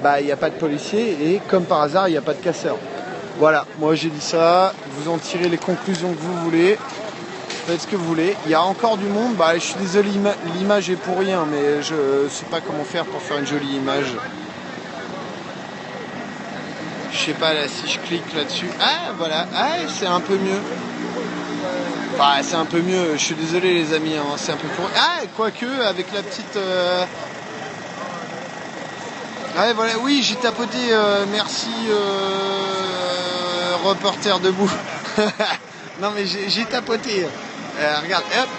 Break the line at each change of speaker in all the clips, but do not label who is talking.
bah il n'y a pas de policiers et comme par hasard il n'y a pas de casseurs. Voilà, moi j'ai dit ça, vous en tirez les conclusions que vous voulez, faites ce que vous voulez. Il y a encore du monde, bah je suis désolé, l'image est pour rien, mais je sais pas comment faire pour faire une jolie image. Je sais pas là si je clique là-dessus. Ah voilà, ah c'est un peu mieux. Enfin c'est un peu mieux, je suis désolé les amis, hein, c'est un peu pour. Ah quoique avec la petite. Ouais voilà, oui j'ai tapoté, merci reporter debout. Non mais j'ai tapoté. Regarde, hop,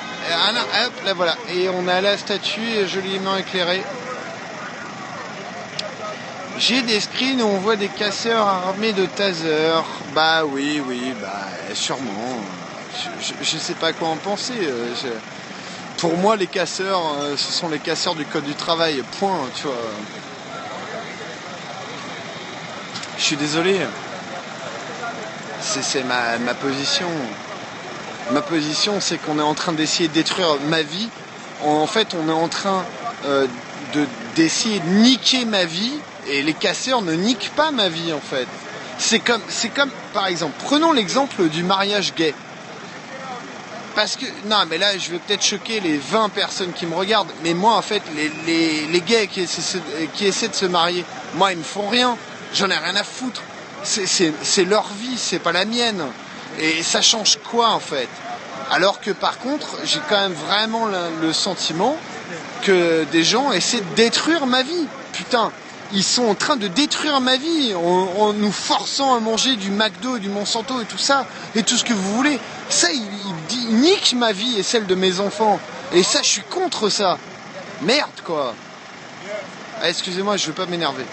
hop, là voilà. Et on a la statue joliment éclairée. J'ai des screens où on voit des casseurs armés de tasers. Bah oui, bah sûrement. Je sais pas quoi en penser. Pour moi, les casseurs, ce sont les casseurs du code du travail. Point, tu vois. Je suis désolé. C'est ma position. Ma position, c'est qu'on est en train d'essayer de détruire ma vie. En fait, on est en train d'essayer de niquer ma vie. Et les casseurs ne niquent pas ma vie en fait. C'est comme, par exemple, prenons l'exemple du mariage gay. Parce que, non mais là je vais peut-être choquer les 20 personnes qui me regardent, mais moi en fait, les gays qui essaient de se marier, moi ils me font rien, j'en ai rien à foutre. C'est leur vie, c'est pas la mienne. Et ça change quoi en fait? Alors que par contre, j'ai quand même vraiment le sentiment que des gens essaient de détruire ma vie. Putain, ils sont en train de détruire ma vie en nous forçant à manger du McDo, du Monsanto et tout ça, et tout ce que vous voulez. Ça, ils niquent ma vie et celle de mes enfants. Et ça, je suis contre ça. Merde, quoi. Ah, excusez-moi, je veux pas m'énerver.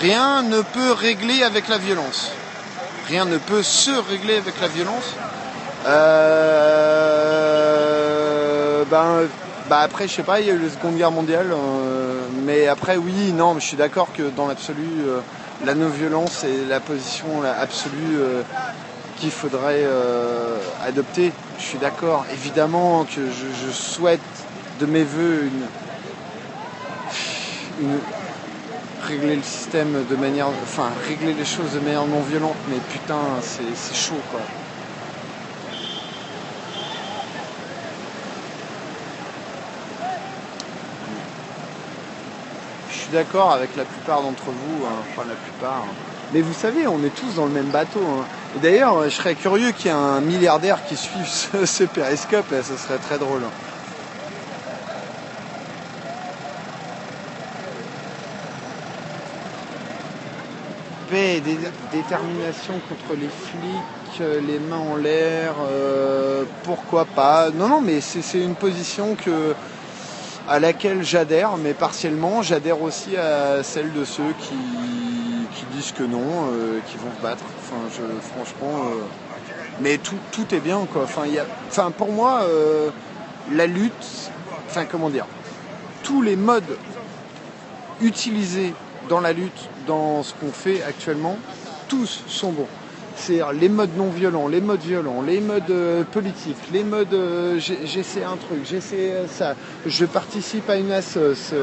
Rien ne peut régler avec la violence. Rien ne peut se régler avec la violence. Bah après, je sais pas, il y a eu la Seconde Guerre mondiale, mais après, oui, non, mais je suis d'accord que dans l'absolu, la non-violence est la position absolue qu'il faudrait adopter. Je suis d'accord, évidemment que je souhaite de mes voeux régler le système de manière, enfin, régler les choses de manière non violente, mais putain, c'est chaud, quoi. Je suis d'accord avec la plupart d'entre vous, hein, enfin la plupart. Mais vous savez, on est tous dans le même bateau. Hein. Et d'ailleurs, je serais curieux qu'il y ait un milliardaire qui suive ce périscope, là, ce serait très drôle. Paix et détermination contre les flics, les mains en l'air, pourquoi pas. Non, mais c'est une position à laquelle j'adhère, mais partiellement. J'adhère aussi à celle de ceux qui disent que non, qui vont se battre. Enfin, franchement, mais tout est bien, quoi. Enfin, pour moi, la lutte, enfin, comment dire, tous les modes utilisés dans la lutte, dans ce qu'on fait actuellement, tous sont bons. C'est-à-dire les modes non violents, les modes violents, les modes politiques, les modes j'essaie un truc, j'essaie ça, je participe à une assoce,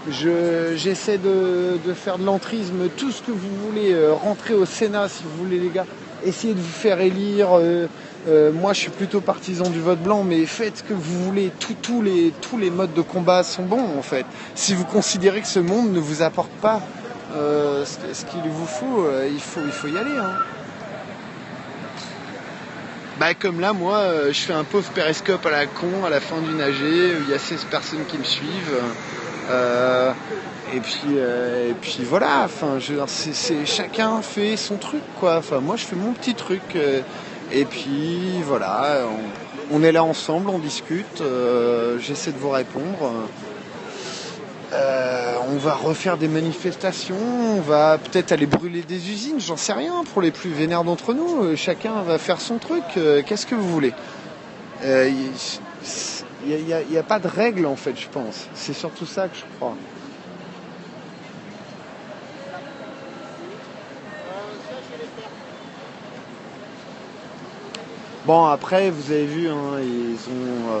j'essaie de faire de l'entrisme, tout ce que vous voulez, rentrer au Sénat si vous voulez les gars, essayez de vous faire élire, moi je suis plutôt partisan du vote blanc, mais faites ce que vous voulez, tous les modes de combat sont bons en fait. Si vous considérez que ce monde ne vous apporte pas ce qu'il vous faut, il faut y aller. Hein. Bah comme là, moi, je fais un pauvre périscope à la con à la fin d'une AG, il y a 16 personnes qui me suivent. Et puis voilà, enfin, chacun fait son truc, quoi. Enfin, moi, je fais mon petit truc. Et puis voilà, on est là ensemble, on discute. J'essaie de vous répondre. On va refaire des manifestations, on va peut-être aller brûler des usines, j'en sais rien, pour les plus vénères d'entre nous. Chacun va faire son truc. Qu'est-ce que vous voulez? Il n'y a pas de règle en fait, je pense. C'est surtout ça que je crois. Bon, après, vous avez vu, hein, ils ont...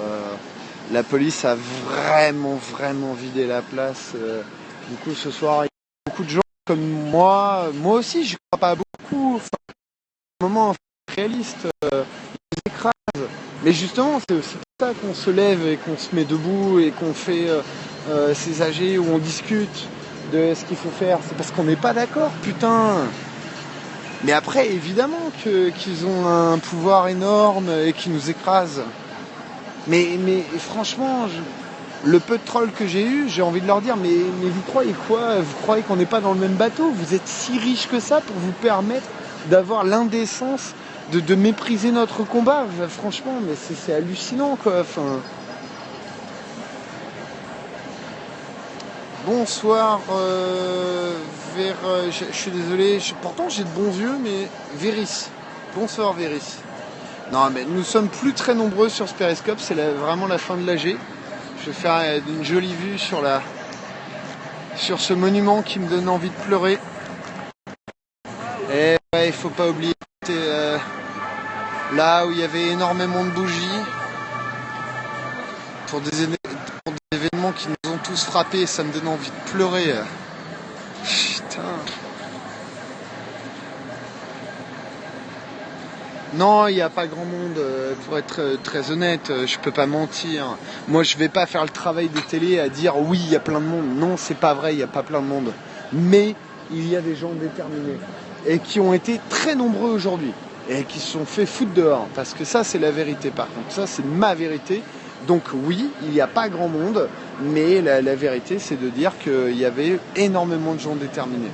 la police a vraiment vidé la place Du coup, ce soir, il y a beaucoup de gens comme moi aussi, je crois pas beaucoup. Enfin, un moment réaliste, ils écrasent. Mais justement, c'est aussi pour ça qu'on se lève et qu'on se met debout et qu'on fait ces AG où on discute de ce qu'il faut faire. C'est parce qu'on n'est pas d'accord, putain. Mais après, évidemment qu'ils ont un pouvoir énorme et qu'ils nous écrasent. Mais franchement, le peu de trolls que j'ai eu, j'ai envie de leur dire, mais vous croyez quoi? Vous croyez qu'on n'est pas dans le même bateau? Vous êtes si riches que ça pour vous permettre d'avoir l'indécence de mépriser notre combat? Franchement, mais c'est hallucinant, quoi. Enfin... Bonsoir, je suis désolé, pourtant j'ai de bons yeux, mais Véris. Bonsoir Véris. Non, mais nous sommes plus très nombreux sur ce périscope, c'est vraiment la fin de l'AG. Je vais faire une jolie vue sur ce monument qui me donne envie de pleurer. Et ouais, il faut pas oublier, là où il y avait énormément de bougies, pour des événements qui nous ont tous frappés, ça me donne envie de pleurer. Putain. Non, il n'y a pas grand monde, pour être très honnête, je peux pas mentir. Moi, je vais pas faire le travail des télés à dire oui, il y a plein de monde. Non, c'est pas vrai, il n'y a pas plein de monde. Mais il y a des gens déterminés et qui ont été très nombreux aujourd'hui et qui se sont fait foutre dehors. Parce que ça, c'est la vérité par contre. Ça, c'est ma vérité. Donc oui, il n'y a pas grand monde, mais la vérité, c'est de dire qu'il y avait énormément de gens déterminés.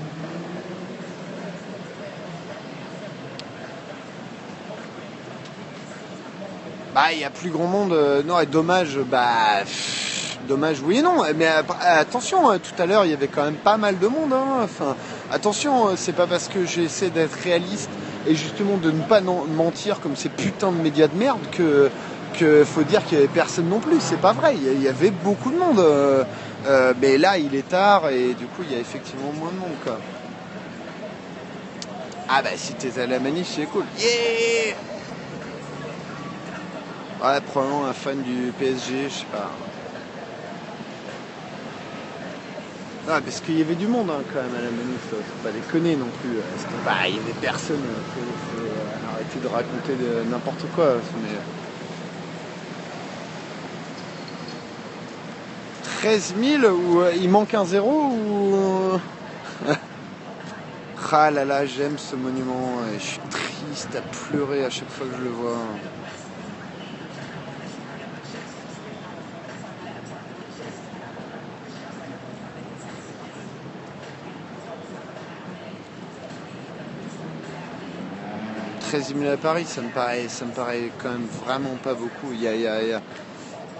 Bah, il y a plus grand monde, non, et dommage, dommage, oui et non, mais attention, tout à l'heure, il y avait quand même pas mal de monde, hein. Enfin, attention, c'est pas parce que j'essaie d'être réaliste et justement de ne pas mentir comme ces putains de médias de merde que faut dire qu'il y avait personne non plus, c'est pas vrai, il y avait beaucoup de monde, mais là, il est tard et du coup, il y a effectivement moins de monde, quoi. Ah bah, si t'es à la manif, c'est cool. Yeah! Ouais, probablement un fan du PSG, je sais pas. Ah, parce qu'il y avait du monde, hein, quand même à la manif, faut pas déconner non plus. Il y avait personne, faut arrêter de raconter n'importe quoi. Mais... 13 000 ou il manque un zéro ou... Ah là là, j'aime ce monument et je suis triste à pleurer à chaque fois que je le vois. 13 000 à Paris, ça me paraît quand même vraiment pas beaucoup. Il y a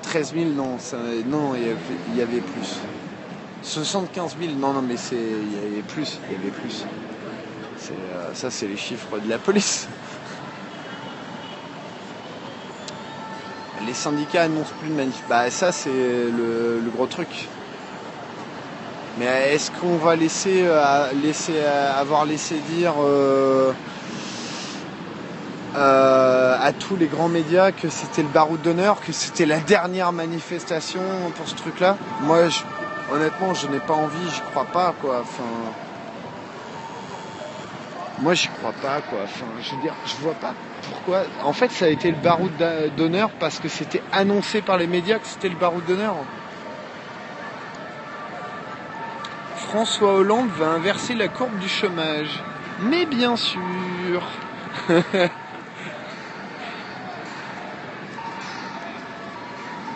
13 000, non, non, il y avait plus. 75 000, non, mais il y avait plus. Ça, c'est les chiffres de la police. Les syndicats annoncent plus de manif. Bah, ça, c'est le gros truc. Mais est-ce qu'on va avoir laissé dire à tous les grands médias que c'était le baroud d'honneur, que c'était la dernière manifestation pour ce truc-là? Moi, honnêtement, je n'ai pas envie, j'y crois pas, quoi. Enfin, moi, j'y crois pas, quoi. Enfin, je veux dire, je vois pas pourquoi. En fait, ça a été le baroud d'honneur parce que c'était annoncé par les médias que c'était le baroud d'honneur. François Hollande va inverser la courbe du chômage. Mais bien sûr.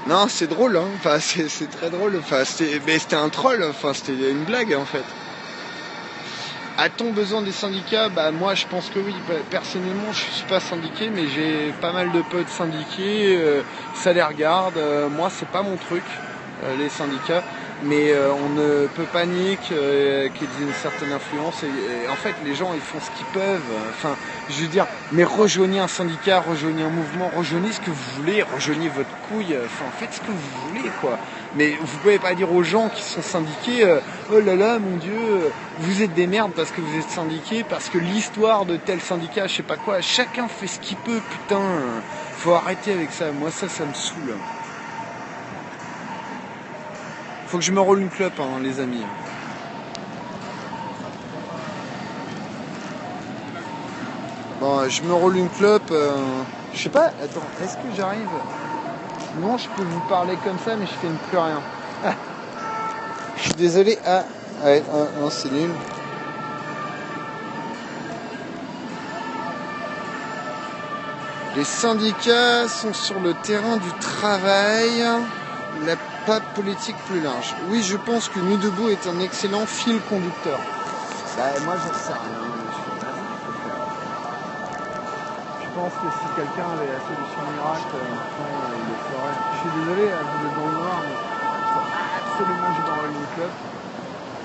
Non, c'est drôle, hein. Enfin, c'est très drôle. Enfin, c'était un troll. Enfin, c'était une blague, en fait. A-t-on besoin des syndicats? Bah, moi, je pense que oui. Personnellement, je suis pas syndiqué, mais j'ai pas mal de potes syndiqués. Ça les regarde. Moi, c'est pas mon truc, les syndicats. Mais on ne peut pas nier qu'ils aient une certaine influence. Et en fait, les gens, ils font ce qu'ils peuvent. Enfin, je veux dire, mais rejoignez un syndicat, rejoignez un mouvement, rejoignez ce que vous voulez, rejoignez votre couille. Enfin, faites ce que vous voulez, quoi. Mais vous pouvez pas dire aux gens qui sont syndiqués, oh là là, mon Dieu, vous êtes des merdes parce que vous êtes syndiqués, parce que l'histoire de tel syndicat, je sais pas quoi. Chacun fait ce qu'il peut, putain. Faut arrêter avec ça. Moi, ça me saoule. Faut que je me roule une clope, hein, les amis. Bon, je me roule une clope. Je sais pas, attends, est-ce que j'arrive? Non, je peux vous parler comme ça, mais je filme plus rien. Ah, je suis désolé. Ah, ouais, non, c'est nul. Les syndicats sont sur le terrain du travail, la patte politique plus large. Oui, je pense que Nuit debout est un excellent fil conducteur. Bah, moi, j'en sais rien. Je pense que si quelqu'un avait la solution miracle, maintenant, il le ferait. Je suis désolé, vous êtes dans le noir, mais il faut absolument que je me roule une clope.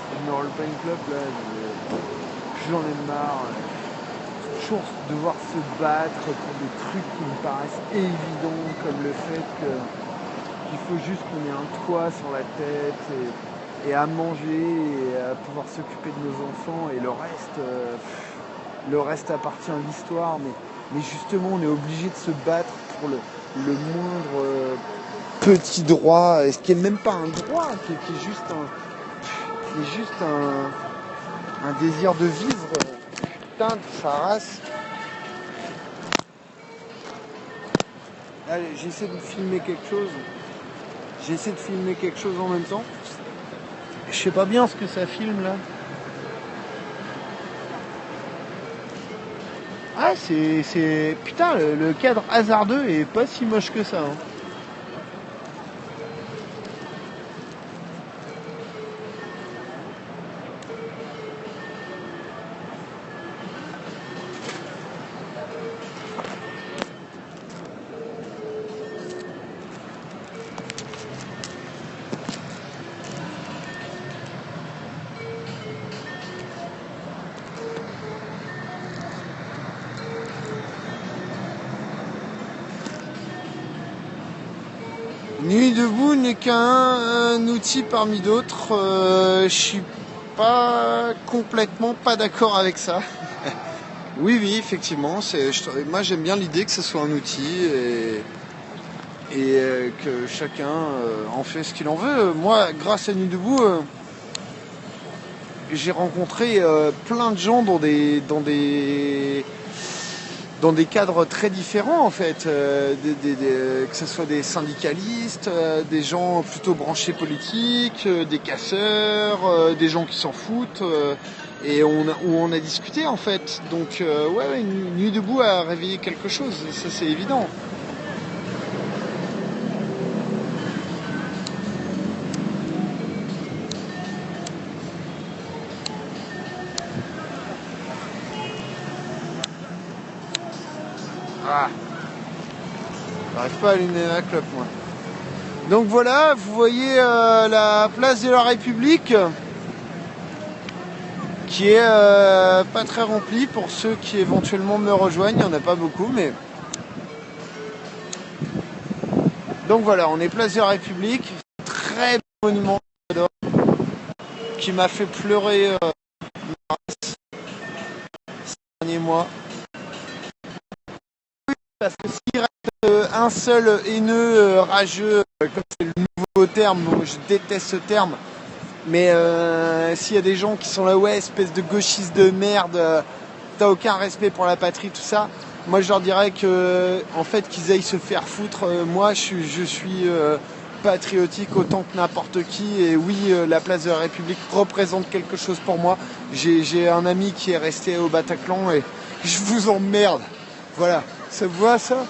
Je me roule pas une clope, là, j'en ai marre. Toujours devoir se battre pour des trucs qui me paraissent évidents, comme le fait qu'il faut juste qu'on ait un toit sur la tête et à manger et à pouvoir s'occuper de nos enfants, et le reste appartient à l'histoire, mais justement on est obligé de se battre pour le moindre petit droit, ce qui est même pas un droit, qui est juste un désir de vivre. Putain de sa race. Allez, j'essaie de filmer quelque chose. J'essaie de filmer quelque chose en même temps. Je sais pas bien ce que ça filme là. Ah, c'est... Putain, le cadre hasardeux est pas si moche que ça. Hein. Nuit debout n'est qu'un outil parmi d'autres. Je suis pas complètement pas d'accord avec ça. Oui, effectivement. Moi, j'aime bien l'idée que ce soit un outil et que chacun en fait ce qu'il en veut. Moi, grâce à Nuit debout, j'ai rencontré plein de gens dans des cadres très différents en fait, que ce soit des syndicalistes, des gens plutôt branchés politiques, des casseurs, des gens qui s'en foutent, et où on a discuté en fait. Donc ouais, Nuit debout a réveillé quelque chose, ça c'est évident. Ah, j'arrive pas à allumer ma clope moi. Donc voilà, vous voyez la place de la République qui est pas très remplie pour ceux qui éventuellement me rejoignent, il n'y en a pas beaucoup, mais... Donc voilà, on est place de la République, très beau monument qui m'a fait pleurer ces derniers mois. Parce que s'il reste un seul haineux, rageux, comme c'est le nouveau terme, bon, je déteste ce terme, mais s'il y a des gens qui sont là, ouais, espèce de gauchistes de merde, t'as aucun respect pour la patrie, tout ça, moi je leur dirais que, en fait, qu'ils aillent se faire foutre. Moi je suis patriotique autant que n'importe qui, et oui, la place de la République représente quelque chose pour moi. J'ai un ami qui est resté au Bataclan et je vous emmerde. Voilà, ça vous voit ça?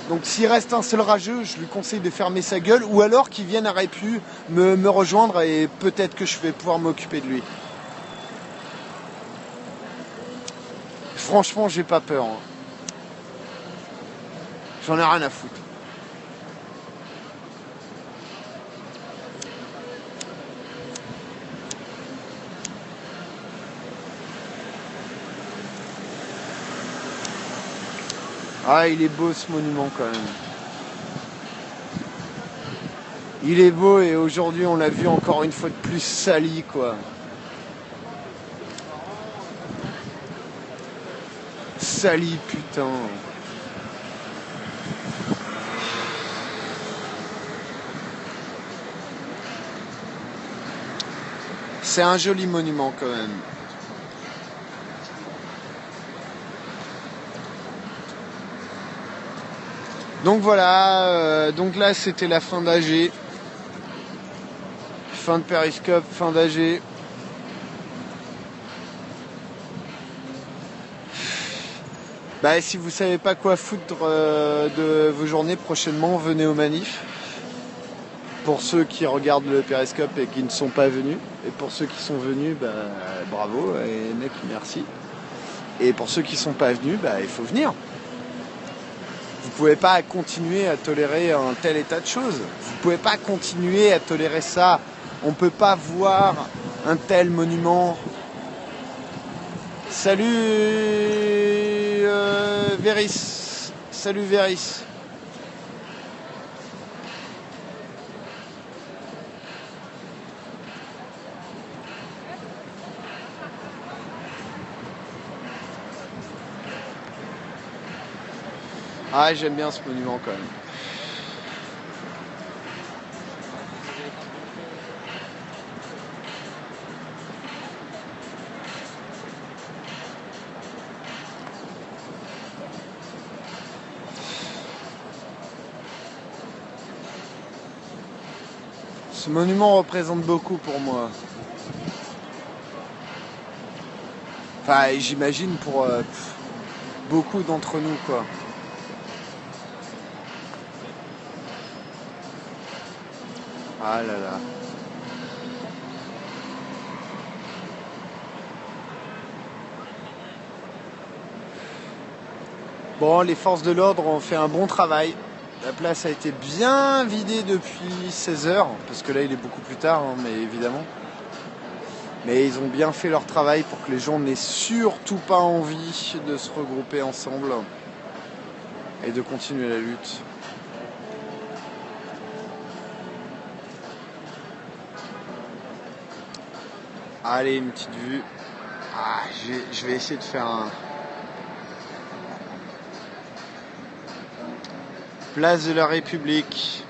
Donc s'il reste un seul rageux, je lui conseille de fermer sa gueule, ou alors qu'il vienne à Répu me rejoindre et peut-être que je vais pouvoir m'occuper de lui. Franchement, j'ai pas peur. Hein. J'en ai rien à foutre. Ah, il est beau ce monument quand même. Il est beau, et aujourd'hui on l'a vu encore une fois de plus sali quoi. Sali putain. C'est un joli monument quand même. Donc voilà, donc là c'était la fin d'AG. Fin de Périscope, fin d'AG. Bah, si vous savez pas quoi foutre de vos journées prochainement, venez aux manifs. Pour ceux qui regardent le Périscope et qui ne sont pas venus. Et pour ceux qui sont venus, bah, bravo et mec, merci. Et pour ceux qui sont pas venus, bah, il faut venir. Vous pouvez pas continuer à tolérer un tel état de choses. Vous pouvez pas continuer à tolérer ça. On peut pas voir un tel monument. Salut Véris. Salut Véris. Ah, j'aime bien ce monument quand même. Ce monument représente beaucoup pour moi. Enfin, j'imagine pour beaucoup d'entre nous, quoi. Ah là là. Bon, les forces de l'ordre ont fait un bon travail. La place a été bien vidée depuis 16h, parce que là il est beaucoup plus tard, hein, mais évidemment. Mais ils ont bien fait leur travail pour que les gens n'aient surtout pas envie de se regrouper ensemble et de continuer la lutte. Allez, une petite vue. Ah, je vais essayer de faire un... Place de la République.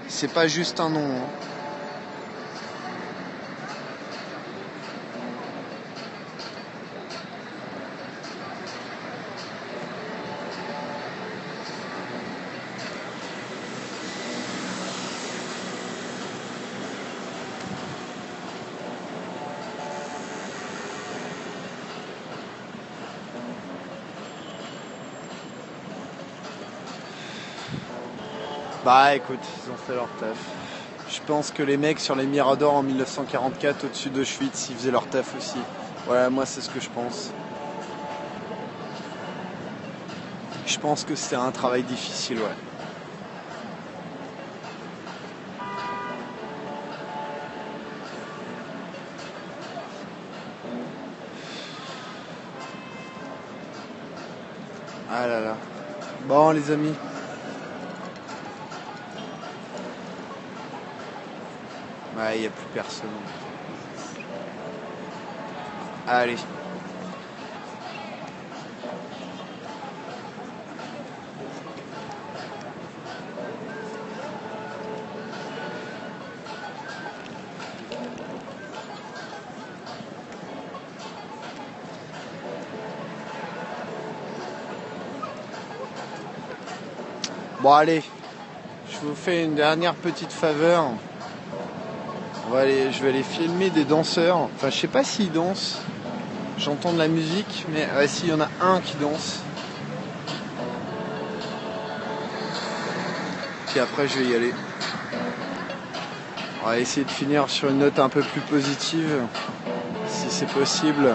C'est pas juste un nom. Hein. Bah écoute, ils ont fait leur taf. Je pense que les mecs sur les Miradors en 1944 au-dessus d'Auschwitz, ils faisaient leur taf aussi. Voilà, moi c'est ce que je pense. Je pense que c'était un travail difficile, ouais. Ah là là. Bon les amis. Ouais, il n'y a plus personne. Allez. Bon allez, je vous fais une dernière petite faveur. Je vais aller filmer des danseurs. Enfin, je sais pas s'ils dansent. J'entends de la musique, mais si, il y en a un qui danse. Puis après, je vais y aller. On va essayer de finir sur une note un peu plus positive, si c'est possible.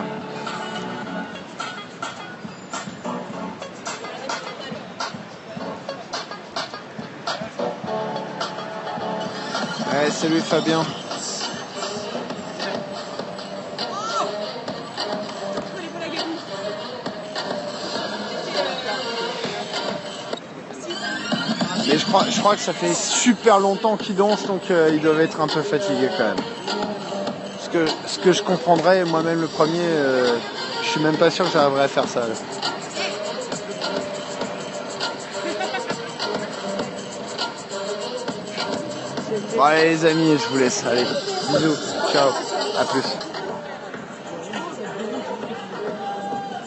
Ouais, salut Fabien. Mais je crois que ça fait super longtemps qu'ils dansent, donc ils doivent être un peu fatigués quand même. Ce que je comprendrais, moi-même le premier, je suis même pas sûr que j'arriverais à faire ça. Là. Bon allez les amis, je vous laisse. Allez, bisous, ciao, à plus.